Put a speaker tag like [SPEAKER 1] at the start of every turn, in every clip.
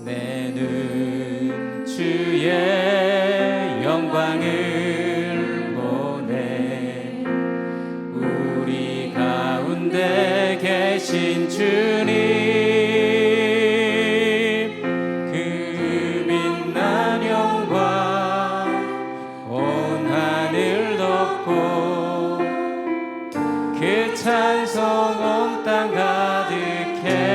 [SPEAKER 1] 내 눈 주의 영광을 보네. 우리 가운데 계신 주님, 그 빛난 영광 온 하늘 덮고 그 찬송 온 땅 가득해.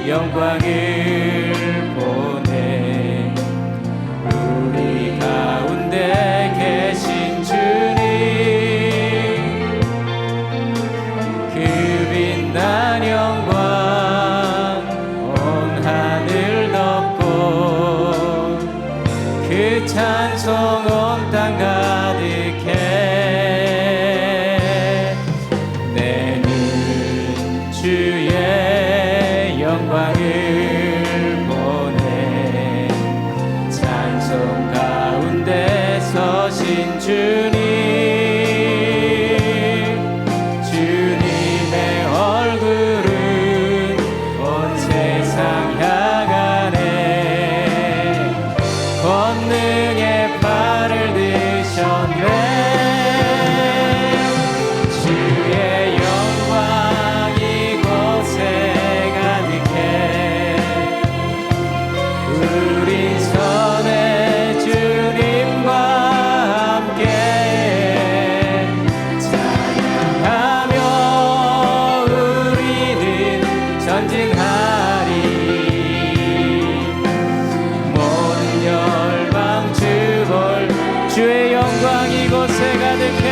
[SPEAKER 1] 영광을 보내. 우리 가운데 계신 주님, 그 빛난 영광 온 하늘 덮고 그 찬송 온 땅 가득해. 내 눈 주의 영광을 보내. 찬송 가운데 서신 주님, 주님의 얼굴은 온 세상 향하네. 권능의 팔을 드셨네. 주의 영광 이곳에 가득해.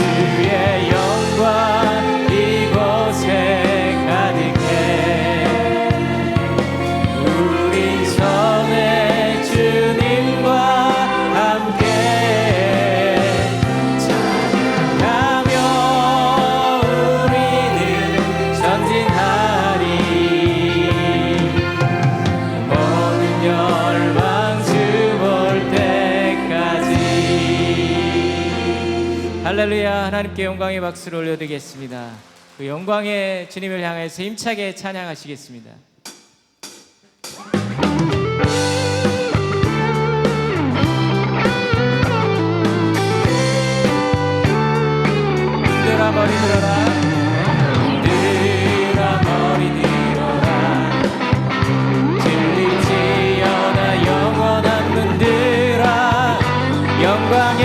[SPEAKER 1] 주의 영광 이곳에 가득해. 우리 손에 주님과 함께 찬양하며 우리는 전진하리. 모든 열방 주 볼 때까지. 할렐루야. 하나님께 영광의 박수를 올려드리겠습니다. 그 영광의 주님을 향해서 힘차게 찬양하시겠습니다. 들어 머리 들어라. 들어 머리 들어라. 들릴지어다 영원한 문 들어. 영광의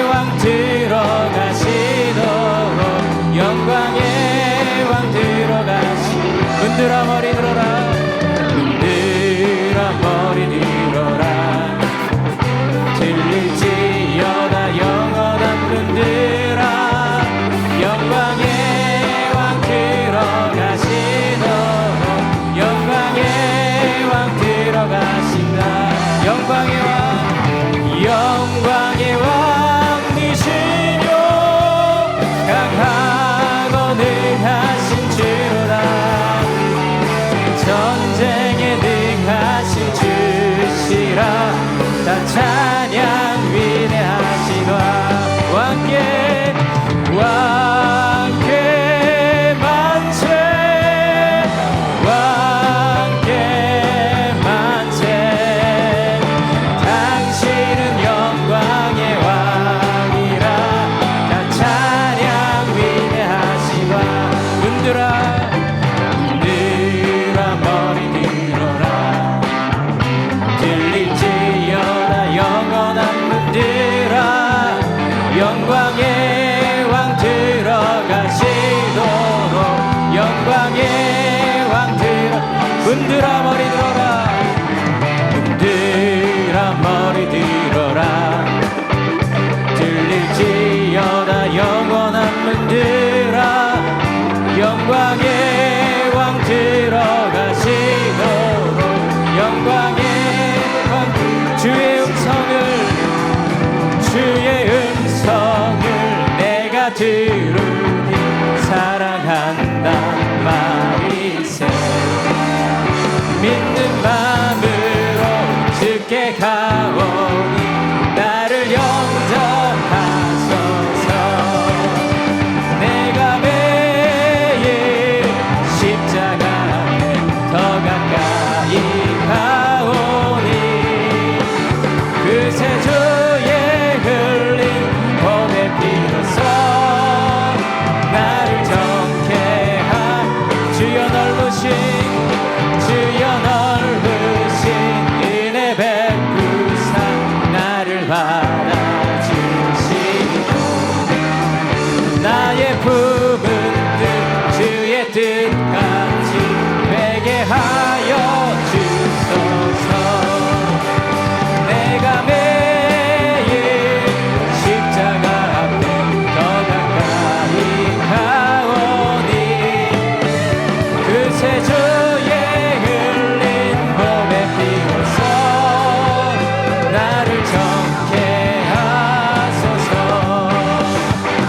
[SPEAKER 1] 왕 들어가시도록. 영광의 왕 들어가시. 문 들어 머리 들어라. 문 들어 머리 들어라. 들릴지어다 영원한 문 들어. 영광의 자손들아 영광의 왕 들어가시도록 영광의 왕 주의 음성을 내가 들으니 사랑한다 말이세 믿는 마음으로 주께 가오니 나를 영접하소서 내가 매일 십자가 앞에 더 가까이 가오니 그새 주의 흘린 봄의 피로써 나를 정케하 주여 넓으신 은혜 베푸사 나를 받아주시고 나의 품은 뜻 주의 뜻같이 되게 하여 주소서 내가 매일 십자가 앞에 더 가까이 가오니 그새 주의 흘린 봄의 피로써 나를 정케 하소서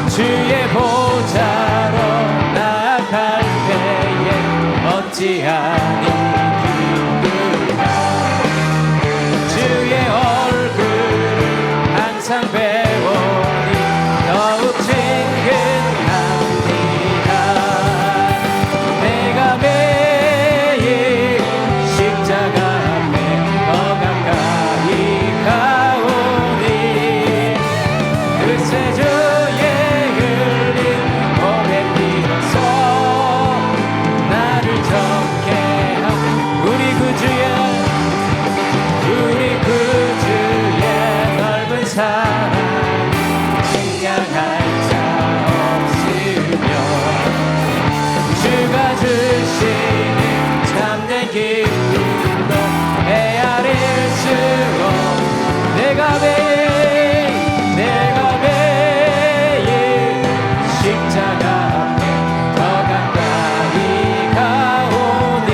[SPEAKER 1] 주의 보좌로 나아갈 때에 어찌하니 기쁘나 주의 얼굴을 항상 배우니 더욱 친근합니다 내가 매일 십자가 앞에 더 가까이 가오니 그새 주의 흘린 봄의 피로써 나를 정케 하고 우리 구주의 넓은 사랑 측량할 자 없으며 주가 주시는 참된 기쁨도 헤아릴 수 없 내가 매일 십자가 앞에 더 가까이 가오니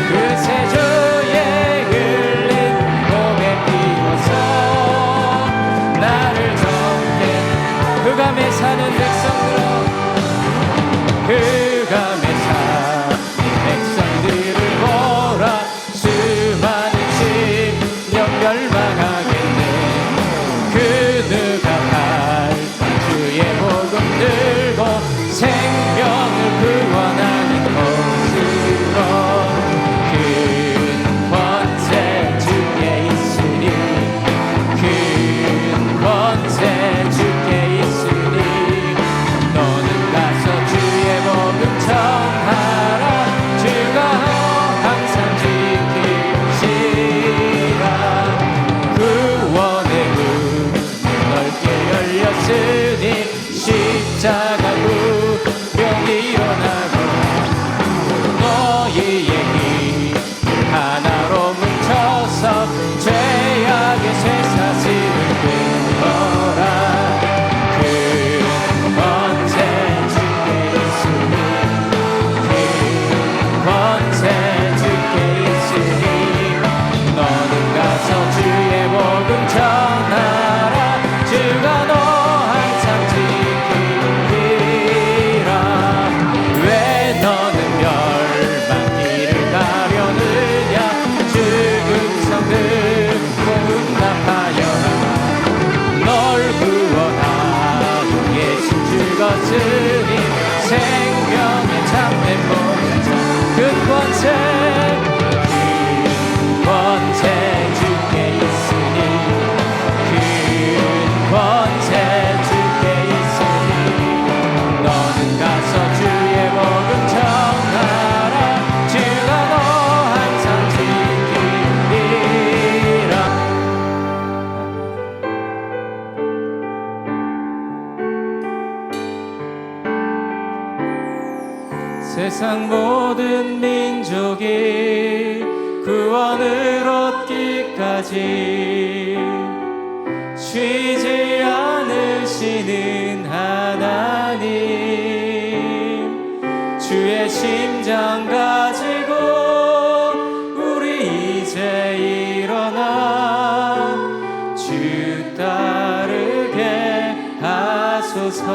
[SPEAKER 1] 그새 주의 흘린 봄의 피로써 나를 정케 흑암에 사는 백성들아 흑암에 사는 백성들을 보라 수많은 심령 멸망하겠네 그 누가 갈까 주의 복음 들고 생명을 구원하는 곳으로 큰 권세 주께 있으니 큰 권세 주께 있으니 너는 가서 주의 복음 전하라 주가 항상 지키시라 구원의 문 넓게 열렸으니 십자가 구병 일어나고 너희의 힘 하나로 뭉쳐서 죄악의 쇠사슬을 끊어라 큰 권세 주께 있으니 큰 권세 주께 있으니 너는 가서 주의 복음 전하라 주가 너 항상 지키리라 왜 너는 멸망 길을 가려느냐 죽은 성들 응답하여라 널 구원하고 계신 죽었으니 생명의 참된 목자 큰 권세 주께 있으니 큰 권세 주께 있으니 너는 가서 주의 복음 전하라 주가 너 항상 지키리라 세상 모든 민족이 구원을 얻기까지 쉬지 않으시는 하나님 심장 가지고 우리 이제 일어나 주 따르게 하소서.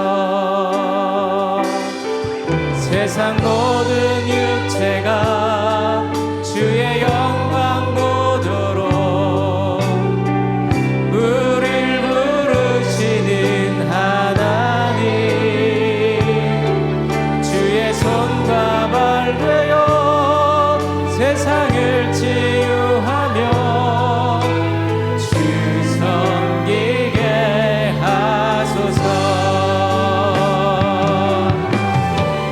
[SPEAKER 1] 세상 모든 육체가 주의 영광 보도록 우릴 부르시는 하나님, 주의 손과 발 되어 세상을 치유하며 주 섬기게 하소서.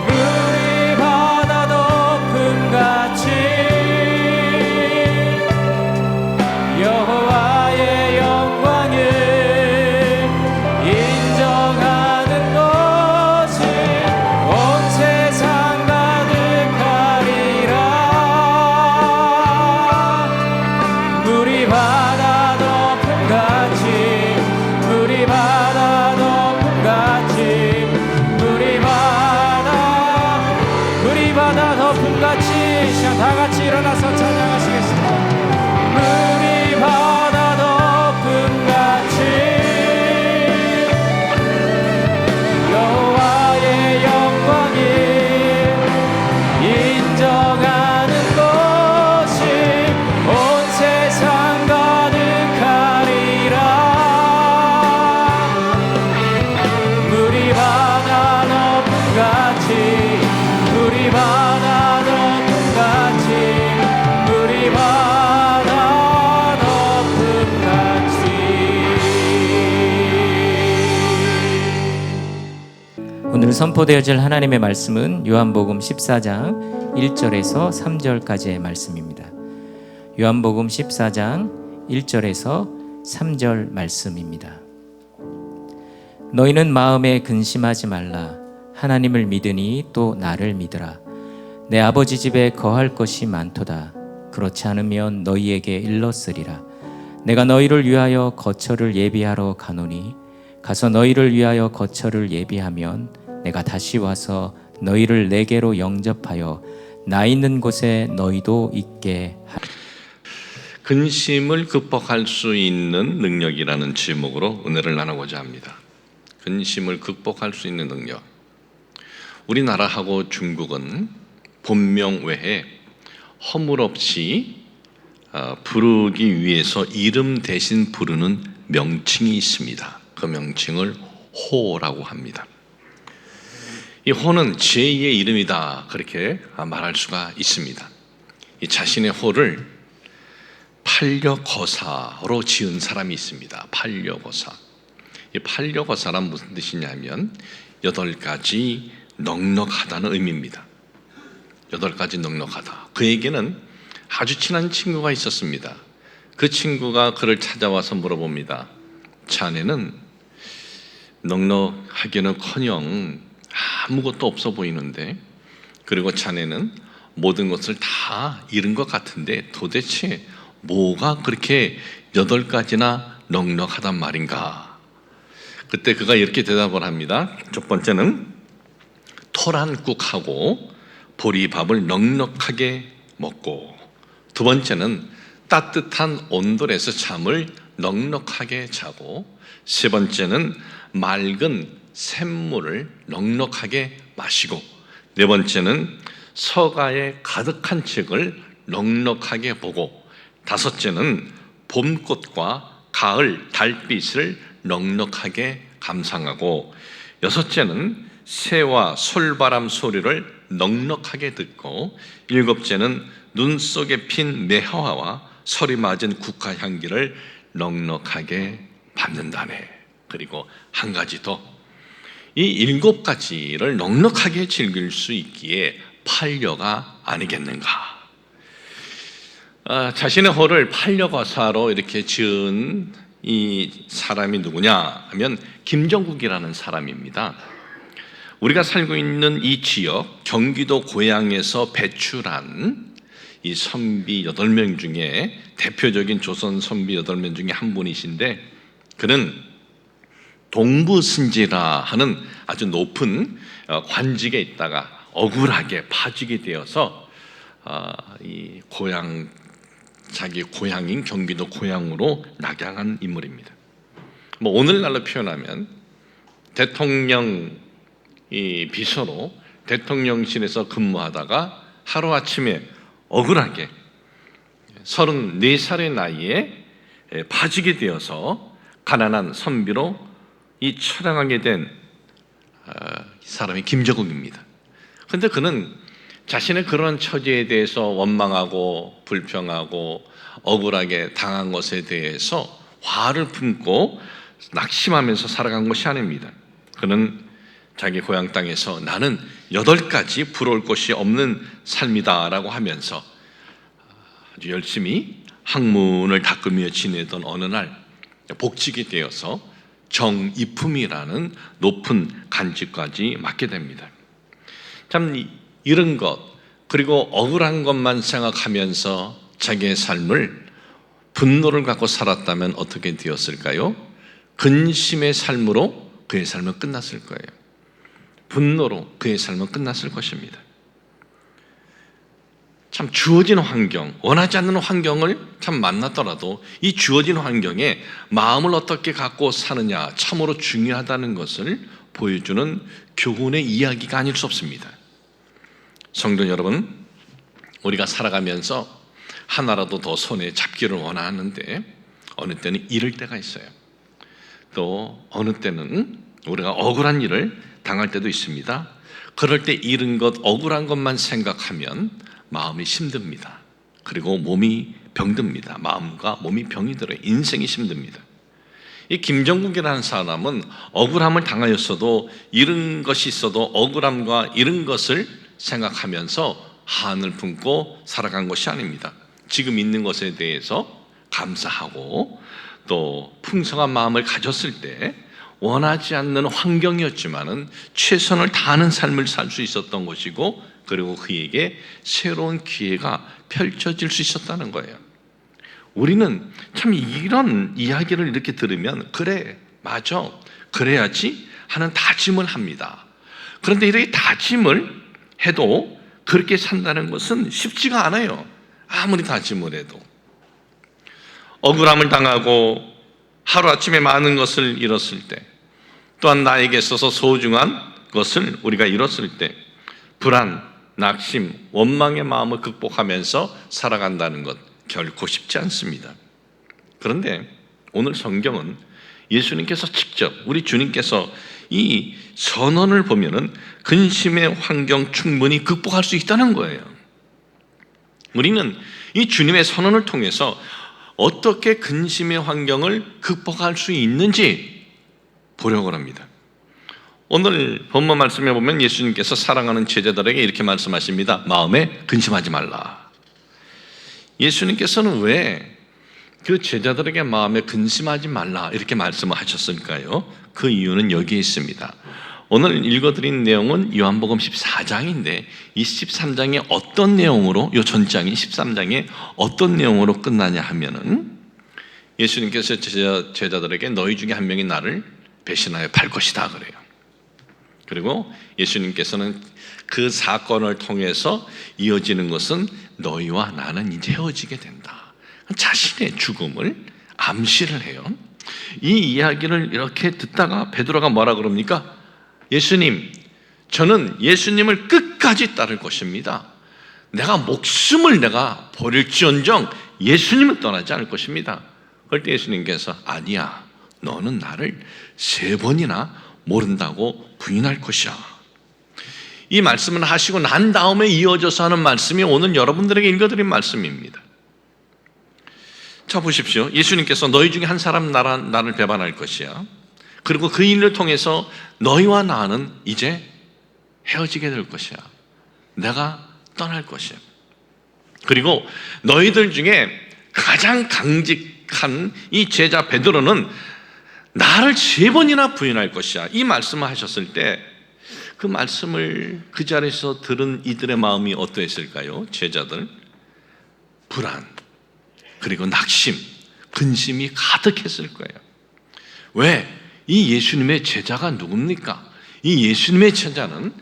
[SPEAKER 1] 우리 바다 높음 같이 여호와의 영광을 인정하는 것이 온 세상 가득하리라. 물이 바다 높음 같이, 물이 바다 높음 같이, 물이 바다 높음 같이. 시간 다 같이 일어나서 찬양하시겠습니다. 물이 바다 높음 같이 여호와의 영광이 인정하는 것이 온 세상 가득하리라. 물이 바다 높음 같이, 물이 바다 높음 같이, 물이 바다 높음 같이. 오늘 선포되어질 하나님의 말씀은 요한복음 14장 1절에서 3절까지의 말씀입니다. 요한복음 14장 1절에서 3절 말씀입니다. 너희는 마음에 근심하지 말라. 하나님을 믿으니 또 나를 믿으라. 내 아버지 집에 거할 것이 많도다. 그렇지 않으면 너희에게 일렀으리라. 내가 너희를 위하여 거처를 예비하러 가노니 가서 너희를 위하여 거처를 예비하면 내가 다시 와서 너희를 내게로 영접하여 나 있는 곳에 너희도 있게 하리라.
[SPEAKER 2] 근심을 극복할 수 있는 능력이라는 제목으로 은혜를 나누고자 합니다. 근심을 극복할 수 있는 능력. 우리나라하고 중국은 본명 외에 허물없이 부르기 위해서 이름 대신 부르는 명칭이 있습니다. 그 명칭을 호라고 합니다. 이 호는 제2의 이름이다, 그렇게 말할 수가 있습니다. 이 자신의 호를 팔려거사로 지은 사람이 있습니다. 팔려거사. 이 팔려거사란 무슨 뜻이냐면 8가지 넉넉하다는 의미입니다. 8가지 넉넉하다. 그에게는 아주 친한 친구가 있었습니다. 그 친구가 그를 찾아와서 물어봅니다. 자네는 넉넉하기는커녕 아무것도 없어 보이는데, 그리고 자네는 모든 것을 다 잃은 것 같은데 도대체 뭐가 그렇게 8가지나 넉넉하단 말인가? 그때 그가 이렇게 대답을 합니다. 첫 번째는 토란국하고 보리밥을 넉넉하게 먹고, 두 번째는 따뜻한 온돌에서 잠을 넉넉하게 자고, 세 번째는 맑은 샘물을 넉넉하게 마시고, 네 번째는 서가에 가득한 책을 넉넉하게 보고, 다섯째는 봄꽃과 가을 달빛을 넉넉하게 감상하고, 여섯째는 새와 솔바람 소리를 넉넉하게 듣고, 일곱째는 눈 속에 핀 매화와 설이 맞은 국화 향기를 넉넉하게 받는다네. 그리고 한 가지 더, 이 7가지를 넉넉하게 즐길 수 있기에 팔려가 아니겠는가? 자신의 호를 팔려거사로 이렇게 지은 이 사람이 누구냐 하면 김정국이라는 사람입니다. 우리가 살고 있는 이 지역, 경기도 고양에서 배출한 이 선비 8명 중에 대표적인 조선 선비 8명 중에 한 분이신데, 그는 동부승지라 하는 아주 높은 관직에 있다가 억울하게 파지게 되어서 자기 고향인 경기도 고향으로 낙양한 인물입니다. 뭐 오늘날로 표현하면 대통령 비서로 대통령실에서 근무하다가 하루아침에 억울하게 34살의 나이에 파지게 되어서 가난한 선비로 처량하게 된 사람이 김저국입니다. 그런데 그는 자신의 그런 처지에 대해서 원망하고 불평하고 억울하게 당한 것에 대해서 화를 품고 낙심하면서 살아간 것이 아닙니다. 그는 자기 고향 땅에서 나는 8가지 부러울 것이 없는 삶이다라고 하면서 아주 열심히 학문을 닦으며 지내던 어느 날 복직이 되어서 정이품이라는 높은 간직까지 맡게 됩니다. 참 이런 것 그리고 억울한 것만 생각하면서 자기의 삶을 분노를 갖고 살았다면 어떻게 되었을까요? 근심의 삶으로 그의 삶은 끝났을 거예요. 분노로 그의 삶은 끝났을 것입니다. 참 주어진 환경, 원하지 않는 환경을 참 만났더라도 이 주어진 환경에 마음을 어떻게 갖고 사느냐 참으로 중요하다는 것을 보여주는 교훈의 이야기가 아닐 수 없습니다. 성도 여러분, 우리가 살아가면서 하나라도 더 손에 잡기를 원하는데 어느 때는 잃을 때가 있어요. 또 어느 때는 우리가 억울한 일을 당할 때도 있습니다. 그럴 때 잃은 것, 억울한 것만 생각하면 마음이 힘듭니다. 그리고 몸이 병듭니다. 마음과 몸이 병이 들어요. 인생이 힘듭니다. 이 김정국이라는 사람은 억울함을 당하였어도 잃은 것이 있어도 억울함과 잃은 것을 생각하면서 한을 품고 살아간 것이 아닙니다. 지금 있는 것에 대해서 감사하고 또 풍성한 마음을 가졌을 때 원하지 않는 환경이었지만은 최선을 다하는 삶을 살 수 있었던 것이고 그리고 그에게 새로운 기회가 펼쳐질 수 있었다는 거예요. 우리는 참 이런 이야기를 이렇게 들으면 그래, 맞아, 그래야지 하는 다짐을 합니다. 그런데 이렇게 다짐을 해도 그렇게 산다는 것은 쉽지가 않아요. 아무리 다짐을 해도. 억울함을 당하고 하루아침에 많은 것을 잃었을 때, 또한 나에게 있어서 소중한 것을 우리가 잃었을 때 불안, 낙심, 원망의 마음을 극복하면서 살아간다는 것 결코 쉽지 않습니다. 그런데 오늘 성경은 예수님께서 직접 우리 주님께서 이 선언을 보면은 근심의 환경 충분히 극복할 수 있다는 거예요. 우리는 이 주님의 선언을 통해서 어떻게 근심의 환경을 극복할 수 있는지 보려고 합니다. 오늘 본문 말씀에 보면 예수님께서 사랑하는 제자들에게 이렇게 말씀하십니다. 마음에 근심하지 말라. 예수님께서는 왜 그 제자들에게 마음에 근심하지 말라 이렇게 말씀을 하셨을까요? 그 이유는 여기에 있습니다. 오늘 읽어드린 내용은 요한복음 14장인데 이 13장에 어떤 내용으로, 이 전장이 13장에 어떤 내용으로 끝나냐 하면은 예수님께서 제자들에게 너희 중에 한 명이 나를 배신하여 팔 것이다 그래요. 그리고 예수님께서는 그 사건을 통해서 이어지는 것은 너희와 나는 이제 헤어지게 된다. 자신의 죽음을 암시를 해요. 이 이야기를 이렇게 듣다가 베드로가 뭐라 그럽니까? 예수님, 저는 예수님을 끝까지 따를 것입니다. 내가 목숨을 내가 버릴지언정 예수님을 떠나지 않을 것입니다. 그럴 때 예수님께서 아니야, 너는 나를 3번이나 모른다고 부인할 것이야. 이 말씀을 하시고 난 다음에 이어져서 하는 말씀이 오늘 여러분들에게 읽어드린 말씀입니다. 자 보십시오. 예수님께서 너희 중에 한 사람 나를 배반할 것이야. 그리고 그 일을 통해서 너희와 나는 이제 헤어지게 될 것이야. 내가 떠날 것이야. 그리고 너희들 중에 가장 강직한 이 제자 베드로는 나를 3번이나 부인할 것이야. 이 말씀을 하셨을 때 그 말씀을 그 자리에서 들은 이들의 마음이 어떠했을까요? 제자들 불안 그리고 낙심, 근심이 가득했을 거예요. 왜? 이 예수님의 제자가 누굽니까? 이 예수님의 제자는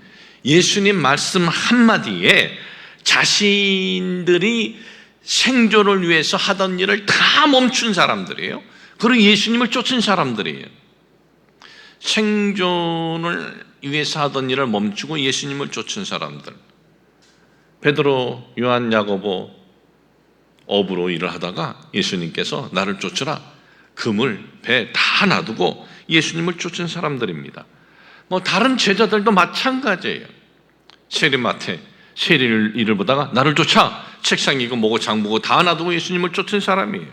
[SPEAKER 2] 예수님 말씀 한마디에 자신들이 생존을 위해서 하던 일을 다 멈춘 사람들이에요. 그리고 예수님을 쫓은 사람들이에요. 생존을 위해서 하던 일을 멈추고 예수님을 쫓은 사람들. 베드로, 요한, 야고보 업으로 일을 하다가 예수님께서 나를 쫓으라, 그물, 배 다 놔두고 예수님을 쫓은 사람들입니다. 다른 제자들도 마찬가지예요. 세리마태 세리 일을 보다가 나를 쫓아, 책상 이고 뭐고 장 보고 다 놔두고 예수님을 쫓은 사람이에요.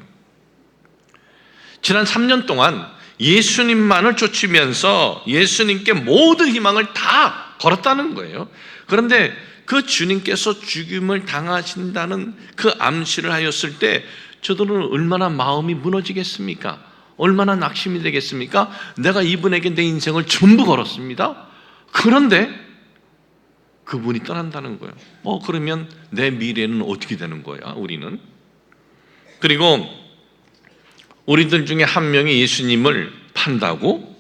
[SPEAKER 2] 지난 3년 동안 예수님만을 쫓으면서 예수님께 모든 희망을 다 걸었다는 거예요. 그런데 그 주님께서 죽임을 당하신다는 그 암시를 하였을 때 저들은 얼마나 마음이 무너지겠습니까? 얼마나 낙심이 되겠습니까? 내가 이분에게 내 인생을 전부 걸었습니다. 그런데 그분이 떠난다는 거예요. 그러면 내 미래는 어떻게 되는 거야, 우리는? 그리고 우리들 중에 한 명이 예수님을 판다고?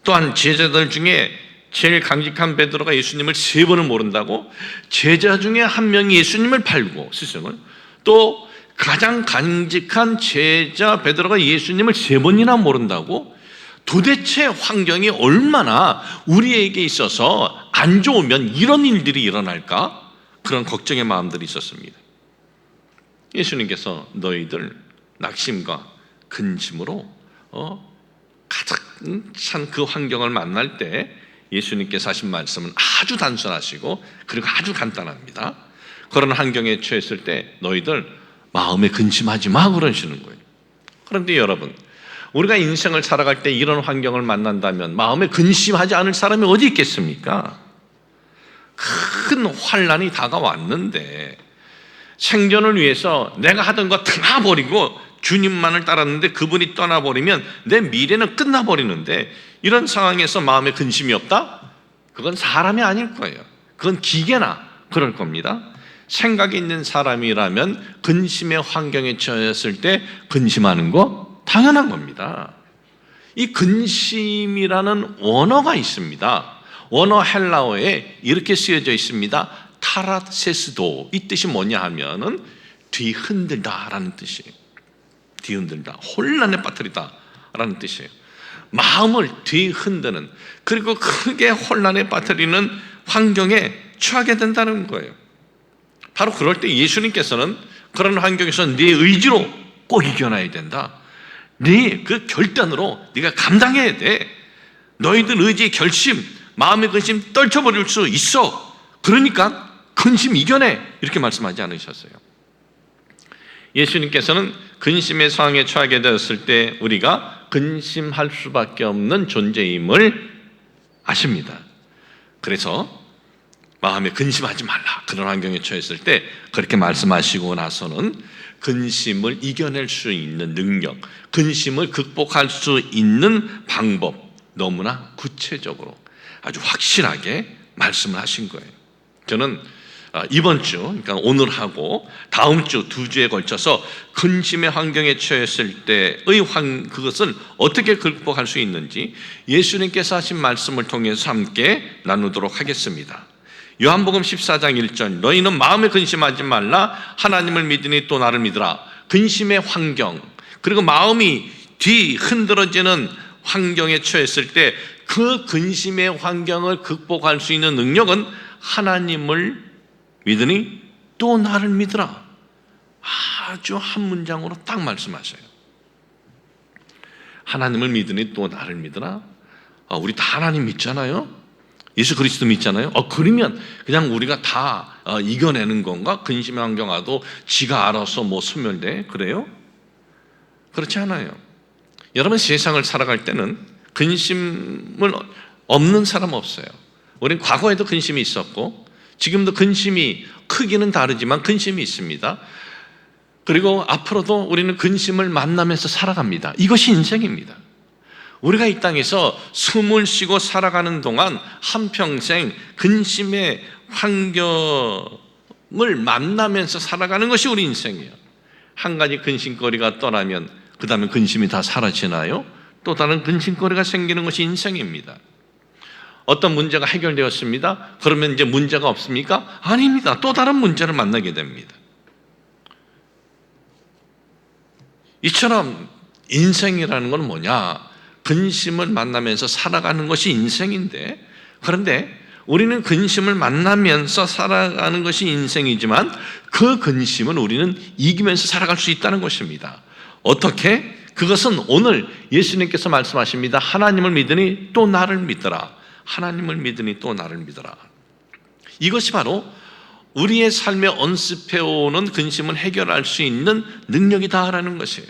[SPEAKER 2] 또한 제자들 중에 제일 강직한 베드로가 예수님을 3번을 모른다고? 제자 중에 한 명이 예수님을 팔고, 스승을, 또 가장 강직한 제자 베드로가 예수님을 3번이나 모른다고? 도대체 환경이 얼마나 우리에게 있어서 안 좋으면 이런 일들이 일어날까? 그런 걱정의 마음들이 있었습니다. 예수님께서 너희들 낙심과 근심으로 가득 찬 그 환경을 만날 때 예수님께서 하신 말씀은 아주 단순하시고 그리고 아주 간단합니다. 그런 환경에 처했을 때 너희들 마음에 근심하지 마, 그러시는 거예요. 그런데 여러분, 우리가 인생을 살아갈 때 이런 환경을 만난다면 마음에 근심하지 않을 사람이 어디 있겠습니까? 큰 환난이 다가왔는데 생존을 위해서 내가 하던 거 다 버리고 주님만을 따랐는데 그분이 떠나버리면 내 미래는 끝나버리는데, 이런 상황에서 마음에 근심이 없다? 그건 사람이 아닐 거예요. 그건 기계나 그럴 겁니다. 생각이 있는 사람이라면 근심의 환경에 처했을 때 근심하는 거 당연한 겁니다. 이 근심이라는 원어가 있습니다. 원어 헬라어에 이렇게 쓰여져 있습니다. 타라세스도. 이 뜻이 뭐냐 하면은 뒤흔들다라는 뜻이에요. 뒤흔들다, 혼란에 빠뜨리다 라는 뜻이에요. 마음을 뒤흔드는, 그리고 크게 혼란에 빠뜨리는 환경에 처하게 된다는 거예요. 바로 그럴 때 예수님께서는 그런 환경에서 네 의지로 꼭 이겨내야 된다. 네 그 결단으로 네가 감당해야 돼. 너희들 의지의 결심, 마음의 근심 떨쳐버릴 수 있어. 그러니까 근심 이겨내, 이렇게 말씀하지 않으셨어요. 예수님께서는 근심의 상황에 처하게 되었을 때 우리가 근심할 수밖에 없는 존재임을 아십니다. 그래서 마음에 근심하지 말라, 그런 환경에 처했을 때 그렇게 말씀하시고 나서는 근심을 이겨낼 수 있는 능력, 근심을 극복할 수 있는 방법, 너무나 구체적으로 아주 확실하게 말씀을 하신 거예요. 저는 이번 주, 그러니까 오늘하고 다음 주 2주에 걸쳐서 근심의 환경에 처했을 때의 그것을 어떻게 극복할 수 있는지 예수님께서 하신 말씀을 통해서 함께 나누도록 하겠습니다. 요한복음 14장 1절, 너희는 마음에 근심하지 말라, 하나님을 믿으니 또 나를 믿으라. 근심의 환경, 그리고 마음이 뒤흔들어지는 환경에 처했을 때 그 근심의 환경을 극복할 수 있는 능력은 하나님을 믿으니 또 나를 믿으라. 아주 한 문장으로 딱 말씀하셔요. 하나님을 믿으니 또 나를 믿으라. 우리 다 하나님 믿잖아요. 예수 그리스도 믿잖아요. 그러면 그냥 우리가 다 이겨내는 건가? 근심의 환경 와도 지가 알아서 소멸돼? 그래요? 그렇지 않아요. 여러분, 세상을 살아갈 때는 근심을 없는 사람 없어요. 우린 과거에도 근심이 있었고 지금도 근심이 크기는 다르지만 근심이 있습니다. 그리고 앞으로도 우리는 근심을 만나면서 살아갑니다. 이것이 인생입니다. 우리가 이 땅에서 숨을 쉬고 살아가는 동안 한평생 근심의 환경을 만나면서 살아가는 것이 우리 인생이에요. 한 가지 근심거리가 떠나면 그 다음에 근심이 다 사라지나요? 또 다른 근심거리가 생기는 것이 인생입니다. 어떤 문제가 해결되었습니다. 그러면 이제 문제가 없습니까? 아닙니다. 또 다른 문제를 만나게 됩니다. 이처럼 인생이라는 건 뭐냐? 근심을 만나면서 살아가는 것이 인생인데, 그런데 우리는 근심을 만나면서 살아가는 것이 인생이지만 그 근심은 우리는 이기면서 살아갈 수 있다는 것입니다. 어떻게? 그것은 오늘 예수님께서 말씀하십니다. 하나님을 믿으니 또 나를 믿어라. 하나님을 믿으니 또 나를 믿어라. 이것이 바로 우리의 삶에 언습해오는 근심을 해결할 수 있는 능력이다라는 것이에요.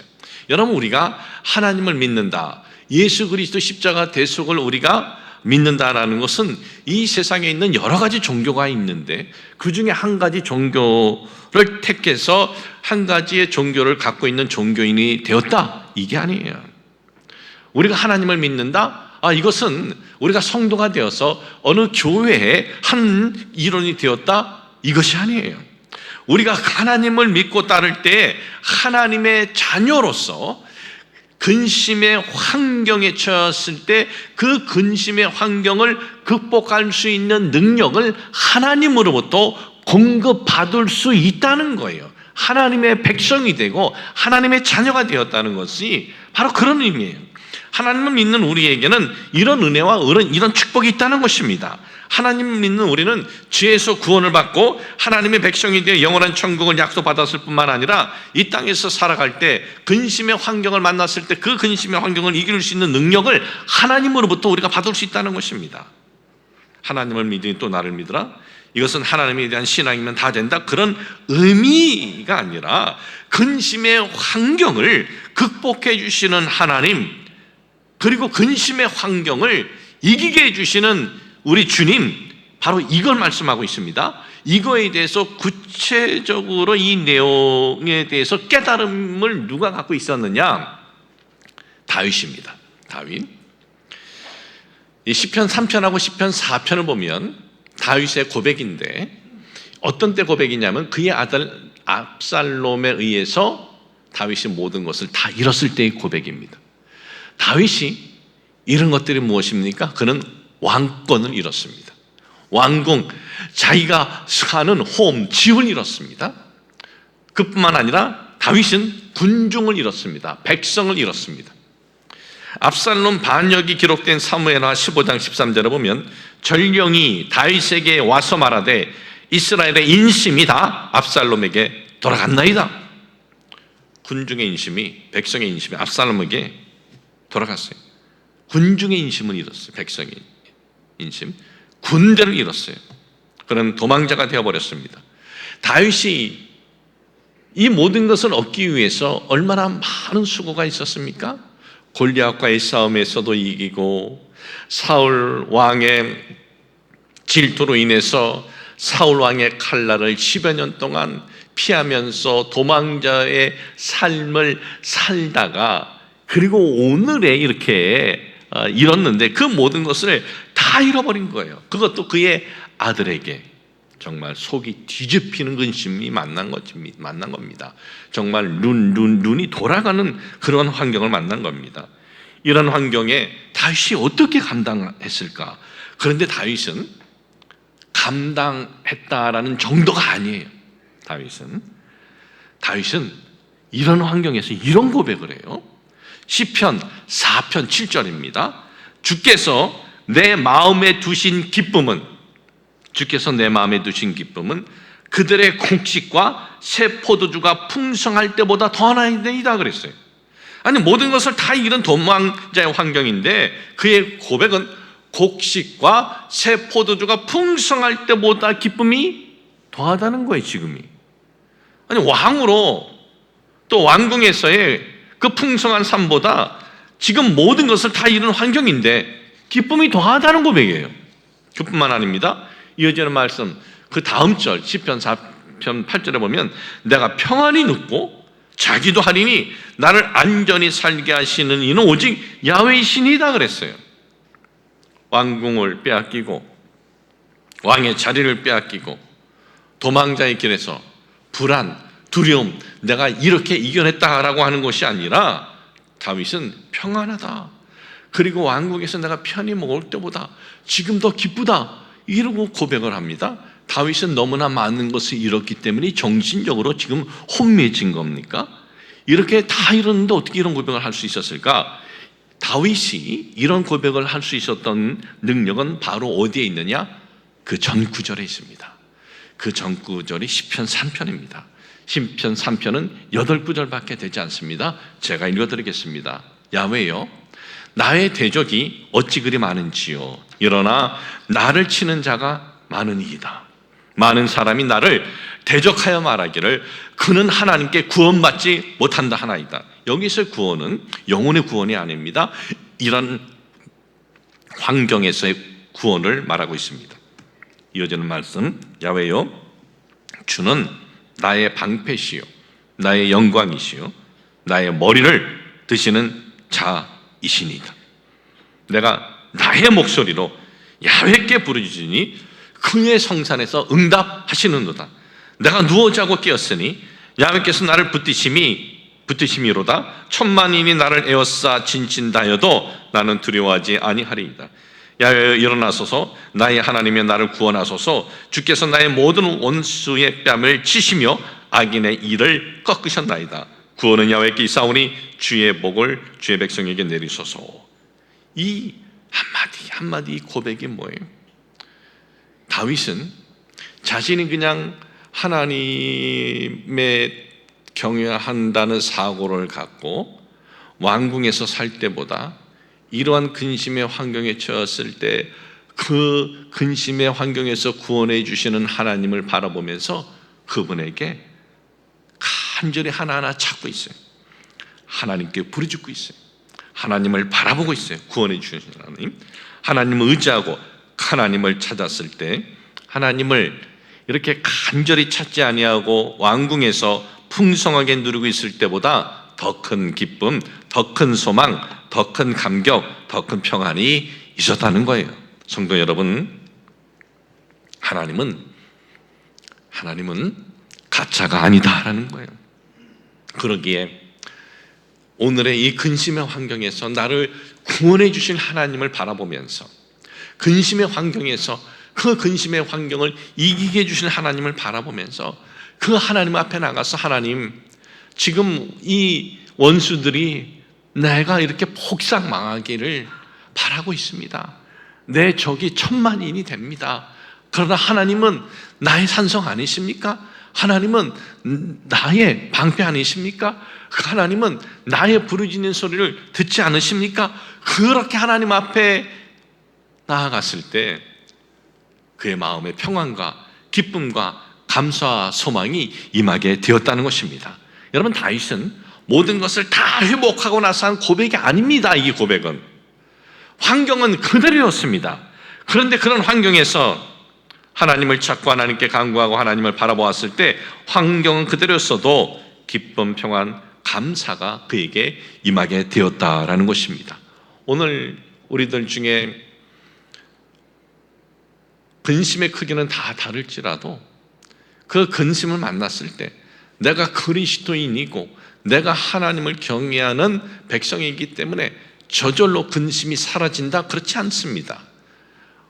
[SPEAKER 2] 여러분, 우리가 하나님을 믿는다, 예수 그리스도 십자가 대속을 우리가 믿는다라는 것은 이 세상에 있는 여러 가지 종교가 있는데 그 중에 한 가지 종교를 택해서 한 가지의 종교를 갖고 있는 종교인이 되었다, 이게 아니에요. 우리가 하나님을 믿는다, 이것은 우리가 성도가 되어서 어느 교회의 한 일원이 되었다, 이것이 아니에요. 우리가 하나님을 믿고 따를 때 하나님의 자녀로서 근심의 환경에 처했을 때 그 근심의 환경을 극복할 수 있는 능력을 하나님으로부터 공급받을 수 있다는 거예요. 하나님의 백성이 되고 하나님의 자녀가 되었다는 것이 바로 그런 의미예요. 하나님을 믿는 우리에게는 이런 은혜와 이런 축복이 있다는 것입니다. 하나님을 믿는 우리는 죄에서 구원을 받고 하나님의 백성이 되어 영원한 천국을 약속받았을 뿐만 아니라 이 땅에서 살아갈 때 근심의 환경을 만났을 때 그 근심의 환경을 이길 수 있는 능력을 하나님으로부터 우리가 받을 수 있다는 것입니다. 하나님을 믿으니 또 나를 믿으라. 이것은 하나님에 대한 신앙이면 다 된다, 그런 의미가 아니라 근심의 환경을 극복해 주시는 하나님, 그리고 근심의 환경을 이기게 해주시는 우리 주님, 바로 이걸 말씀하고 있습니다. 이거에 대해서 구체적으로 이 내용에 대해서 깨달음을 누가 갖고 있었느냐? 다윗입니다. 다윗. 이 시편 3편하고 시편 4편을 보면 다윗의 고백인데, 어떤 때 고백이냐면 그의 아들 압살롬에 의해서 다윗이 모든 것을 다 잃었을 때의 고백입니다. 다윗이 잃은 것들이 무엇입니까? 그는 왕권을 잃었습니다. 왕궁, 자기가 사는 홈, 집을 잃었습니다. 그뿐만 아니라 다윗은 군중을 잃었습니다. 백성을 잃었습니다. 압살롬 반역이 기록된 사무엘하 15장 13절에 보면 전령이 다윗에게 와서 말하되 이스라엘의 인심이 다 압살롬에게 돌아갔나이다. 군중의 인심이, 백성의 인심이 압살롬에게 돌아갔어요. 군중의 인심을 잃었어요. 백성의 인심, 군대를 잃었어요. 그는 도망자가 되어버렸습니다. 다윗이 이 모든 것을 얻기 위해서 얼마나 많은 수고가 있었습니까? 골리앗과의 싸움에서도 이기고, 사울 왕의 질투로 인해서 사울 왕의 칼날을 10여 년 동안 피하면서 도망자의 삶을 살다가, 그리고 오늘에 이렇게 잃었는데 그 모든 것을 다 잃어버린 거예요. 그것도 그의 아들에게 정말 속이 뒤집히는 근심이 만난 겁니다. 정말 눈이 돌아가는 그런 환경을 만난 겁니다. 이런 환경에 다윗이 어떻게 감당했을까? 그런데 다윗은 감당했다라는 정도가 아니에요. 다윗은 이런 환경에서 이런 고백을 해요. 시편 4편 7절입니다. 주께서 내 마음에 두신 기쁨은 그들의 곡식과 새 포도주가 풍성할 때보다 더하나이다 그랬어요. 아니, 모든 것을 다 잃은 도망자의 환경인데 그의 고백은 곡식과 새 포도주가 풍성할 때보다 기쁨이 더하다는 거예요. 지금이, 아니, 왕으로 또 왕궁에서의 그 풍성한 삶보다 지금 모든 것을 다 잃은 환경인데 기쁨이 더하다는 고백이에요. 그뿐만 아닙니다. 이어지는 말씀, 그 다음 절 시편 4편 8절에 보면 내가 평안히 눕고 자기도 하리니 나를 안전히 살게 하시는 이는 오직 야훼이시니이다 그랬어요. 왕궁을 빼앗기고 왕의 자리를 빼앗기고 도망자의 길에서 불안, 두려움, 내가 이렇게 이겨냈다라고 하는 것이 아니라 다윗은 평안하다. 그리고 왕국에서 내가 편히 먹을 때보다 지금 더 기쁘다, 이러고 고백을 합니다. 다윗은 너무나 많은 것을 잃었기 때문에 정신적으로 지금 혼미해진 겁니까? 이렇게 다 잃었는데 어떻게 이런 고백을 할 수 있었을까? 다윗이 이런 고백을 할 수 있었던 능력은 바로 어디에 있느냐? 그 전 구절에 있습니다. 그 전 구절이 시편 3편입니다. 시편 3편은 8구절밖에 되지 않습니다. 제가 읽어드리겠습니다. 야훼여, 나의 대적이 어찌 그리 많은지요. 일어나 나를 치는 자가 많으니이다. 많은 사람이 나를 대적하여 말하기를 그는 하나님께 구원받지 못한다 하나이다. 여기서 구원은 영혼의 구원이 아닙니다. 이런 환경에서의 구원을 말하고 있습니다. 이어지는 말씀, 야훼여, 주는 나의 방패시요 나의 영광이시요 나의 머리를 드시는 자이시니이다. 내가 나의 목소리로 야훼께 부르짖으니 그의 성산에서 응답하시는도다. 내가 누워 자고 깨었으니 야훼께서 나를 붙드심이로다. 천만인이 나를 에워싸 진친다여도 나는 두려워하지 아니하리이다. 야훼여, 일어나소서. 나의 하나님이여, 나를 구원하소서. 주께서 나의 모든 원수의 뺨을 치시며 악인의 일을 꺾으셨나이다. 구원은 야훼께 있사오니 주의 복을 주의 백성에게 내리소서. 이 한마디 고백이 뭐예요? 다윗은 자신이 그냥 하나님의 경외한다는 사고를 갖고 왕궁에서 살 때보다 이러한 근심의 환경에 처했을 때 그 근심의 환경에서 구원해 주시는 하나님을 바라보면서 그분에게 간절히 하나하나 찾고 있어요. 하나님께 부르짖고 있어요. 하나님을 바라보고 있어요. 구원해 주시는 하나님, 하나님을 의지하고 하나님을 찾았을 때 하나님을 이렇게 간절히 찾지 아니하고 왕궁에서 풍성하게 누리고 있을 때보다 더 큰 기쁨, 더 큰 소망, 더 큰 감격, 더 큰 평안이 있었다는 거예요. 성도 여러분, 하나님은 가짜가 아니다라는 거예요. 그러기에 오늘의 이 근심의 환경에서 나를 구원해 주신 하나님을 바라보면서 근심의 환경에서 그 근심의 환경을 이기게 해주신 하나님을 바라보면서 그 하나님 앞에 나가서 하나님, 지금 이 원수들이 내가 이렇게 폭삭 망하기를 바라고 있습니다. 내 적이 10,000,000인이 됩니다. 그러나 하나님은 나의 산성 아니십니까? 하나님은 나의 방패 아니십니까? 하나님은 나의 부르짖는 소리를 듣지 않으십니까? 그렇게 하나님 앞에 나아갔을 때 그의 마음에 평안과 기쁨과 감사와 소망이 임하게 되었다는 것입니다. 여러분, 다윗은 모든 것을 다 회복하고 나서 한 고백이 아닙니다. 이 고백은 환경은 그대로였습니다. 그런데 그런 환경에서 하나님을 찾고 하나님께 간구하고 하나님을 바라보았을 때 환경은 그대로였어도 기쁨, 평안, 감사가 그에게 임하게 되었다라는 것입니다. 오늘 우리들 중에 근심의 크기는 다 다를지라도 그 근심을 만났을 때 내가 그리스도인이고 내가 하나님을 경외하는 백성이기 때문에 저절로 근심이 사라진다, 그렇지 않습니다.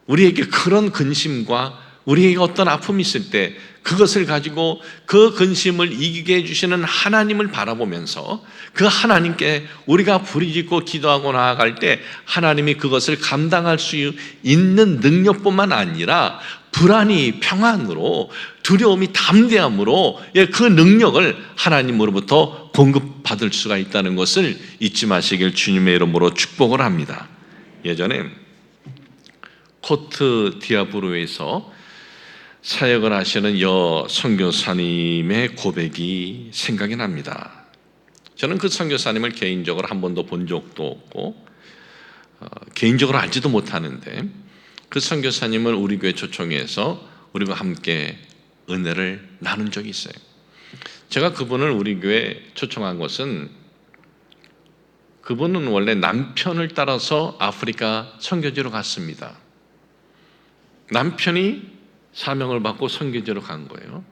[SPEAKER 2] 우리에게 그런 근심과 우리에게 어떤 아픔이 있을 때 그것을 가지고 그 근심을 이기게 해주시는 하나님을 바라보면서 그 하나님께 우리가 부르짖고 기도하고 나아갈 때 하나님이 그것을 감당할 수 있는 능력뿐만 아니라 불안이 평안으로, 두려움이 담대함으로 그 능력을 하나님으로부터 공급받을 수가 있다는 것을 잊지 마시길 주님의 이름으로 축복을 합니다. 예전에 코트 디아브로에서 사역을 하시는 여 선교사님의 고백이 생각이 납니다. 저는 그 선교사님을 개인적으로 한 번도 본 적도 없고 개인적으로 알지도 못하는데 그 선교사님을 우리 교회 초청해서 우리가 함께 은혜를 나눈 적이 있어요. 제가 그분을 우리 교회에 초청한 것은 그분은 원래 남편을 따라서 아프리카 선교지로 갔습니다. 남편이 사명을 받고 선교지로 간 거예요.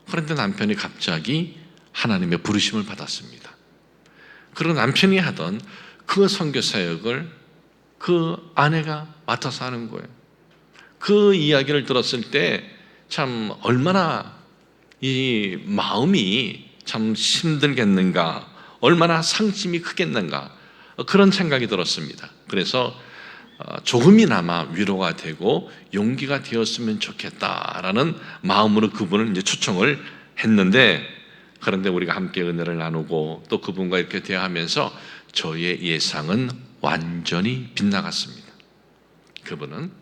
[SPEAKER 2] 그런데 남편이 갑자기 하나님의 부르심을 받았습니다. 그리고 남편이 하던 그 선교 사역을 그 아내가 맡아서 하는 거예요. 그 이야기를 들었을 때 참 얼마나 이 마음이 참 힘들겠는가, 얼마나 상심이 크겠는가, 그런 생각이 들었습니다. 그래서 조금이나마 위로가 되고 용기가 되었으면 좋겠다라는 마음으로 그분을 이제 초청을 했는데, 그런데 우리가 함께 은혜를 나누고 또 그분과 이렇게 대화하면서 저의 예상은 완전히 빗나갔습니다. 그분은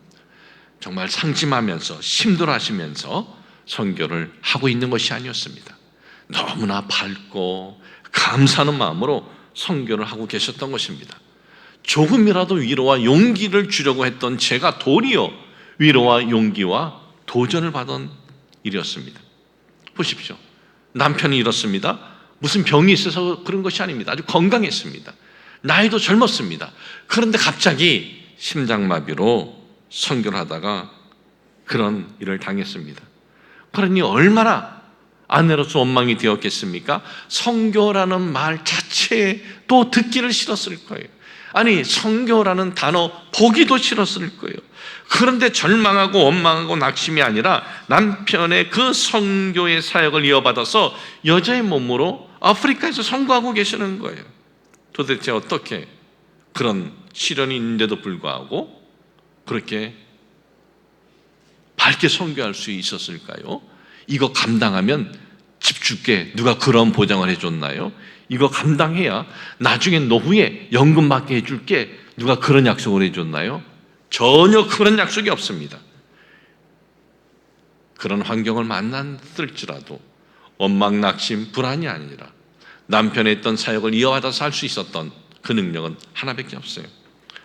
[SPEAKER 2] 정말 상심하면서 힘들어하시면서 선교를 하고 있는 것이 아니었습니다. 너무나 밝고 감사하는 마음으로 선교를 하고 계셨던 것입니다. 조금이라도 위로와 용기를 주려고 했던 제가 도리어 위로와 용기와 도전을 받은 일이었습니다. 보십시오. 남편이 이렇습니다. 무슨 병이 있어서 그런 것이 아닙니다. 아주 건강했습니다. 나이도 젊었습니다. 그런데 갑자기 심장마비로 선교를 하다가 그런 일을 당했습니다. 그러니 얼마나 아내로서 원망이 되었겠습니까? 선교라는 말 자체에 또 듣기를 싫었을 거예요. 아니, 선교라는 단어 보기도 싫었을 거예요. 그런데 절망하고 원망하고 낙심이 아니라 남편의 그 선교의 사역을 이어받아서 여자의 몸으로 아프리카에서 선교하고 계시는 거예요. 도대체 어떻게 그런 시련이 있는데도 불구하고 그렇게 밝게 선교할 수 있었을까요? 이거 감당하면 집 줄게, 누가 그런 보장을 해줬나요? 이거 감당해야 나중에 노후에 연금 받게 해줄게, 누가 그런 약속을 해줬나요? 전혀 그런 약속이 없습니다. 그런 환경을 만났을지라도 원망, 낙심, 불안이 아니라 남편의 했던 사역을 이어받아서 할 수 있었던 그 능력은 하나밖에 없어요.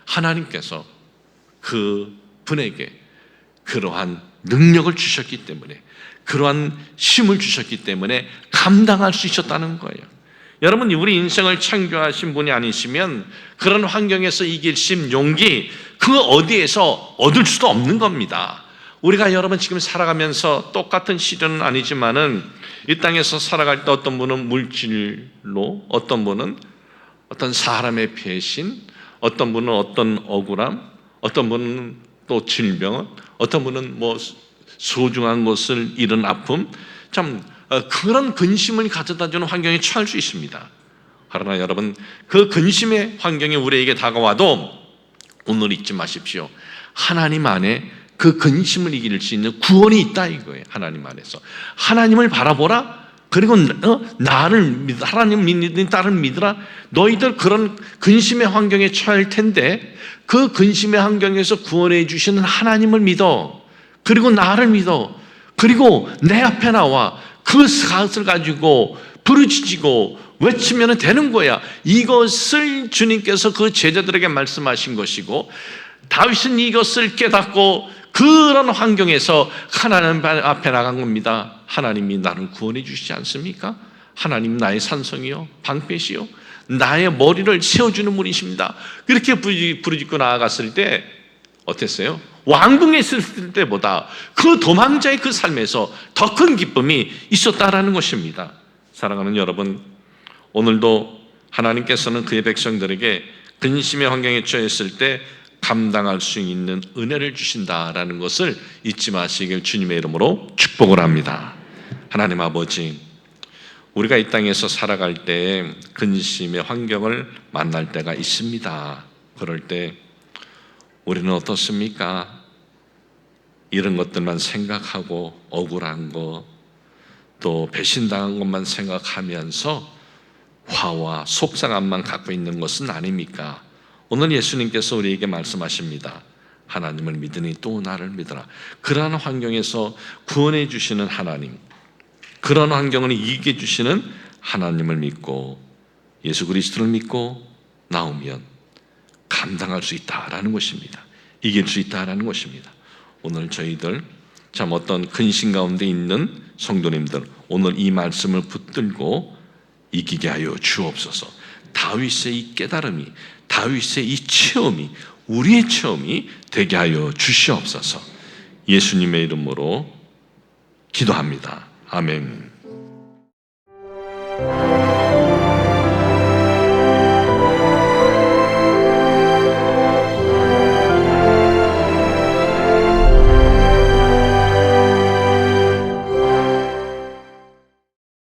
[SPEAKER 2] 하나님께서 그 분에게 그러한 능력을 주셨기 때문에, 그러한 힘을 주셨기 때문에 감당할 수 있었다는 거예요. 여러분, 우리 인생을 창조하신 분이 아니시면 그런 환경에서 이길 힘, 용기, 그 어디에서 얻을 수도 없는 겁니다. 우리가 여러분 지금 살아가면서 똑같은 시련은 아니지만은 이 땅에서 살아갈 때 어떤 분은 물질로, 어떤 분은 어떤 사람의 배신, 어떤 분은 어떤 억울함, 어떤 분은 또 질병, 어떤 분은 뭐 소중한 것을 잃은 아픔, 참 그런 근심을 가져다주는 환경에 처할 수 있습니다. 그러나 여러분, 그 근심의 환경이 우리에게 다가와도 오늘 잊지 마십시오. 하나님 안에 그 근심을 이길 수 있는 구원이 있다 이거예요. 하나님 안에서 하나님을 바라보라. 그리고 나를 믿, 하나님 믿는 딸을 믿으라. 너희들 그런 근심의 환경에 처할 텐데 그 근심의 환경에서 구원해 주시는 하나님을 믿어. 그리고 나를 믿어. 그리고 내 앞에 나와 그 것을 가지고 부르짖고 외치면 되는 거야. 이것을 주님께서 그 제자들에게 말씀하신 것이고, 다윗은 이것을 깨닫고 그런 환경에서 하나님 앞에 나간 겁니다. 하나님이 나를 구원해 주시지 않습니까? 하나님 나의 산성이요 방패시요 나의 머리를 세워주는 분이십니다. 그렇게 부르짖고 나아갔을 때 어땠어요? 왕궁에 있을 때보다 그 도망자의 그 삶에서 더 큰 기쁨이 있었다라는 것입니다. 사랑하는 여러분, 오늘도 하나님께서는 그의 백성들에게 근심의 환경에 처했을 때 감당할 수 있는 은혜를 주신다라는 것을 잊지 마시길 주님의 이름으로 축복을 합니다. 하나님 아버지, 우리가 이 땅에서 살아갈 때 근심의 환경을 만날 때가 있습니다. 그럴 때 우리는 어떻습니까? 이런 것들만 생각하고 억울한 것, 또 배신당한 것만 생각하면서 화와 속상함만 갖고 있는 것은 아닙니까? 오늘 예수님께서 우리에게 말씀하십니다. 하나님을 믿으니 또 나를 믿어라. 그러한 환경에서 구원해 주시는 하나님, 그런 환경을 이기게 해주시는 하나님을 믿고 예수 그리스도를 믿고 나오면 감당할 수 있다라는 것입니다. 이길 수 있다라는 것입니다. 오늘 저희들 참 어떤 근심 가운데 있는 성도님들, 오늘 이 말씀을 붙들고 이기게 하여 주옵소서. 다윗의 이 깨달음이, 다윗의 이 체험이 우리의 체험이 되게 하여 주시옵소서. 예수님의 이름으로 기도합니다. 아멘.